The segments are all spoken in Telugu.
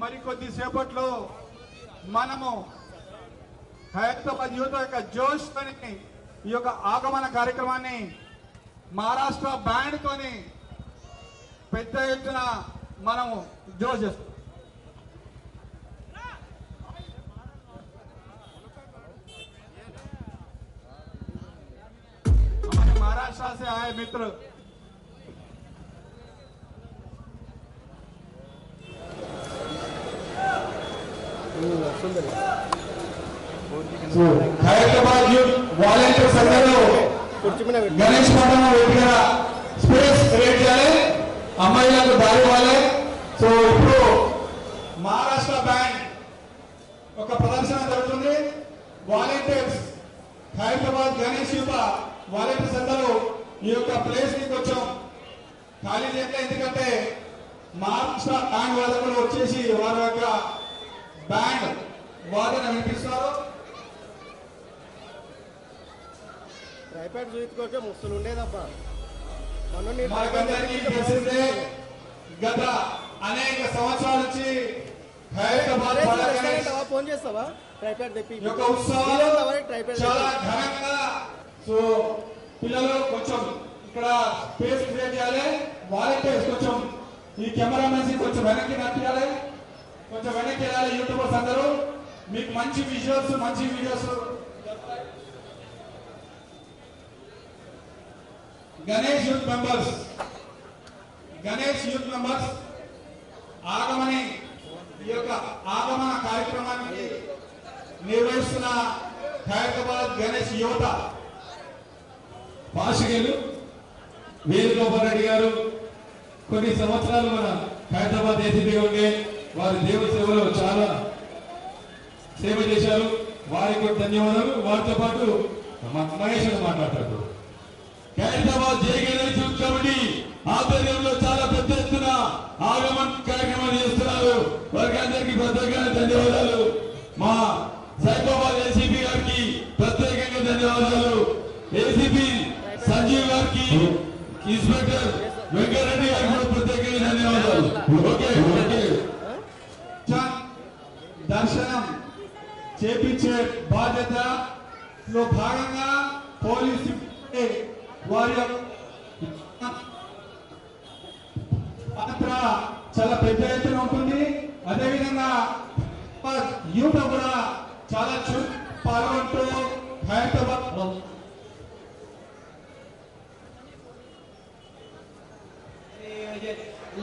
మరి కొద్దిసేపట్లో మనము హైదరాబాద్ యువత యొక్క జోష్ తోని ఈ యొక్క ఆగమన కార్యక్రమాన్ని మహారాష్ట్ర బ్యాండ్ తోని పెద్ద ఎత్తున మనము జోష్ చేస్తాం. महाराष्ट्र से आए मित्र హైదరాబాద్ యూత్ వాలంటీర్స్ అందరూ గణేష్ పట్టణ దగ్గర స్పేస్ క్రియేట్ చేయాలి, అమ్మాయిలకు దారి ఇవ్వాలి. సో ఇప్పుడు మహారాష్ట్ర బ్యాండ్ ఒక ప్రదర్శన జరుగుతుంది. Volunteers Hyderabad Ganesh youth volunteers అందరూ ఈ యొక్క ప్లేస్ ని కొంచెం ఖాళీ చేయాలి, ఎందుకంటే మహారాష్ట్ర బ్యాండ్ వాదకులు వచ్చేసి వారి యొక్క బ్యాండ్ వాదన వినిపిస్తారు. ట్రైపాడ్ చూయించుకోకే ముస్తులు ఉండేదబ్బా. మనకందరికీ తెలిసిందే, గత అనేక సంవత్సరాల నుంచి హైదరాబాద్ ఫోన్ చేస్తావా ట్రైపాడ్ తెప్పి యొక్క ఉత్సవాలు చాలా ఘనంగా. సో పిల్లలు కొంచెం ఇక్కడ స్పేస్ క్రియేట్ చేయాలి. వాలంటీర్స్ కొంచెం ఈ కెమెరామెన్స్ కొంచెం వెనక్కి నడిపించాలి, కొంచెం వెనక్కి వెళ్ళాలి. యూట్యూబర్స్ అందరూ మీకు మంచి వీడియోస్ గణేష్ యూత్ మెంబర్స్ ఆగమని ఈ యొక్క ఆగమన కార్యక్రమానికి నిర్వహిస్తున్న హైదరాబాద్ గణేష్ యువత పాషికలు వేణుగోపాల్ రెడ్డి గారు కొన్ని సంవత్సరాలు మన హైదరాబాద్ ఏసీపీగా ఉండే వారి దేవుడి సేవలో చాలా సేవ చేశారు. వారికి కూడా ధన్యవాదాలు. వారితో పాటు మహేష్ మాట్లాడతారు. హైదరాబాద్ జయగణేష్ కమిటీ ఆధ్వర్యంలో చాలా పెద్ద ఎత్తున ఆగమన్ కార్యక్రమాలు చేస్తున్నారు. వారికి అందరికీ ప్రత్యేకంగా ధన్యవాదాలు. మా సైకోబాద్ ఏసీపీ గారికి ప్రత్యేకంగా ధన్యవాదాలు. ఏసీపీ సంజీవ్ గారికి, ఇన్స్పెక్టర్ వెంకటరెడ్డి గారికి కూడా ప్రత్యేకంగా ధన్యవాదాలు. దర్శనం చేపించే బాధ్యతలో భాగంగా పోలీసు వారి పాత్ర చాలా పెద్ద ఎత్తున ఉంటుంది. అదేవిధంగా యువత కూడా చాలా పాల్గొంటూ హైదరాబాద్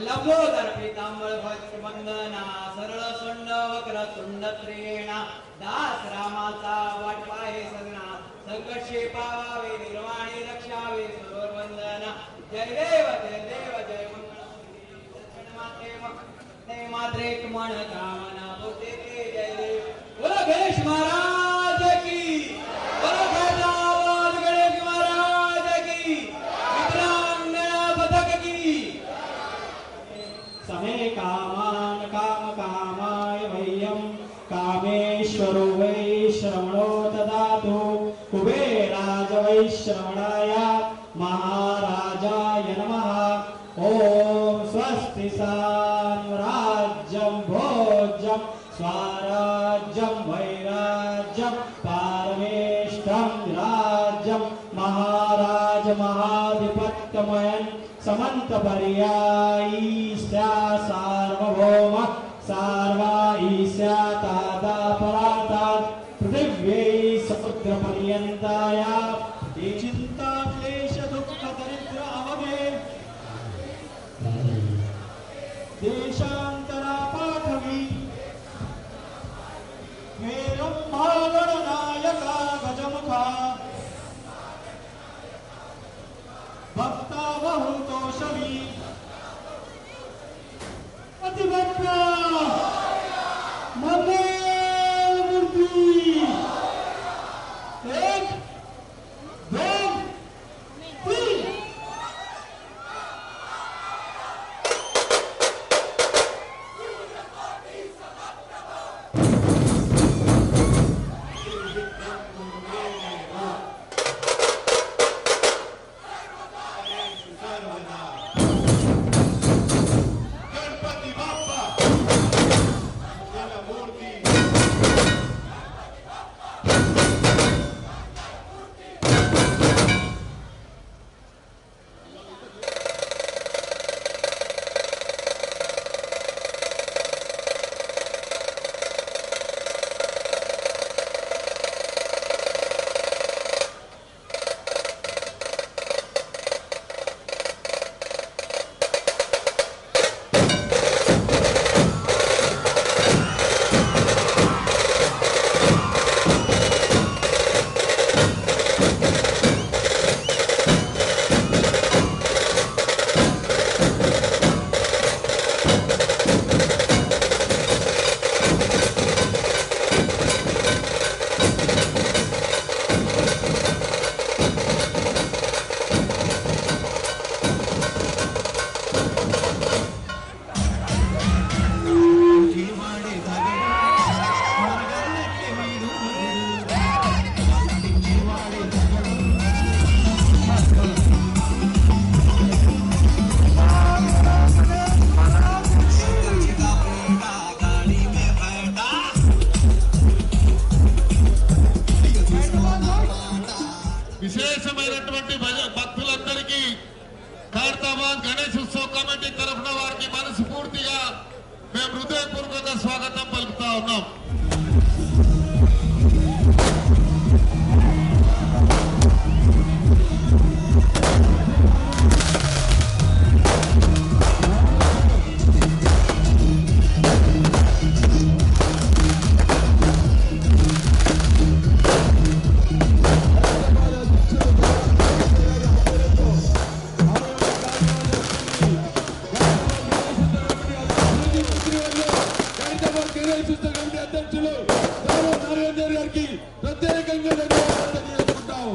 लंबोदर पीतांबर वंदना सरळ सोंड वक्र तुंड त्रिणा दास रामाचा वाटपाहे सगना संकटे पावावे निर्वाणी रक्षावे सरोवर वंदना जय देव जय मंगल मात्रे मन कामना बोलते के जय देव बोलो गणेश महाराज की, बोलो हैदराबाद गणेश महाराज की, मित्रांगना पथक की. समे कामान काम कामाय वयं कामेश्वरो वै श्रवणो ददातु कुबेराज वै श्रवणाय महाराजाय नमः. ओम स्वस्ति साम्राज्यं भोज्यं स्वराज्यं वैराज्यं पारमेष्ठं राज्यं महाराज महाधिपत्यमयन् समंत पर्यायीस्या सार्वभौम सार्वा ईस्या ताता पराता पृथिव्यै समुद्र पर्यंताया ये चिंता क्लेश दुःख दरिद्र अवगे देशांतरा पाठवी मेरं महागणनायका गजमुखा भक्ता बहुतोषवी अतिभक्ता मंगलमूर्ति एक दो तीन. गणपती बाप्पा ఉన్నాం. అధ్యక్షులు నరేందర్ గారికి ప్రత్యేకంగా ధన్యవాదాలు తెలియజేసుకుంటాం.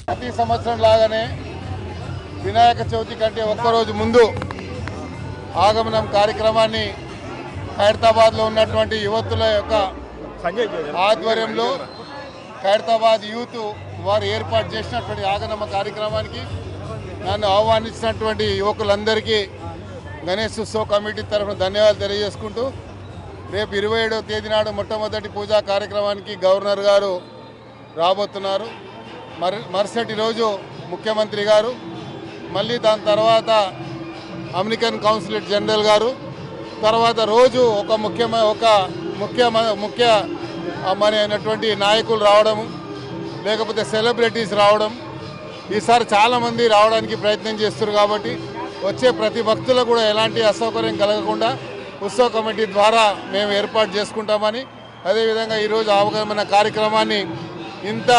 ప్రతి సంవత్సరం లాగానే వినాయక చవితి కంటే ఒక్కరోజు ముందు ఆగమనం కార్యక్రమాన్ని ఖైరతాబాద్లో ఉన్నటువంటి యువతుల యొక్క ఆధ్వర్యంలో ఖైరతాబాద్ యూత్ వారు ఏర్పాటు చేసినటువంటి ఆగమన కార్యక్రమానికి నన్ను ఆహ్వానించినటువంటి యువకులందరికీ గణేష్ ఉత్సవ కమిటీ తరఫున ధన్యవాదాలు తెలియజేసుకుంటూ రేపు 27వ తేదీ నాడు మొట్టమొదటి పూజా కార్యక్రమానికి గవర్నర్ గారు రాబోతున్నారు. మరుసటి రోజు ముఖ్యమంత్రి గారు, మళ్ళీ దాని తర్వాత అమెరికన్ కౌన్సిలేట్ జనరల్ గారు, తర్వాత రోజు ఒక ముఖ్య అయినటువంటి నాయకులు రావడము, లేకపోతే సెలబ్రిటీస్ రావడం. ఈసారి చాలామంది రావడానికి ప్రయత్నం చేస్తున్నారు కాబట్టి వచ్చే ప్రతి భక్తులకు కూడా ఎలాంటి అసౌకర్యం కలగకుండా ఉత్సవ కమిటీ ద్వారా మేము ఏర్పాటు చేసుకుంటామని, అదేవిధంగా ఈరోజు అవగాహన కార్యక్రమాన్ని ఇంత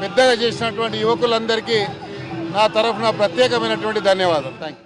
పెద్దగా చేసినటువంటి యువకులందరికీ నా తరఫున ప్రత్యేకమైనటువంటి ధన్యవాదాలు. Thank you.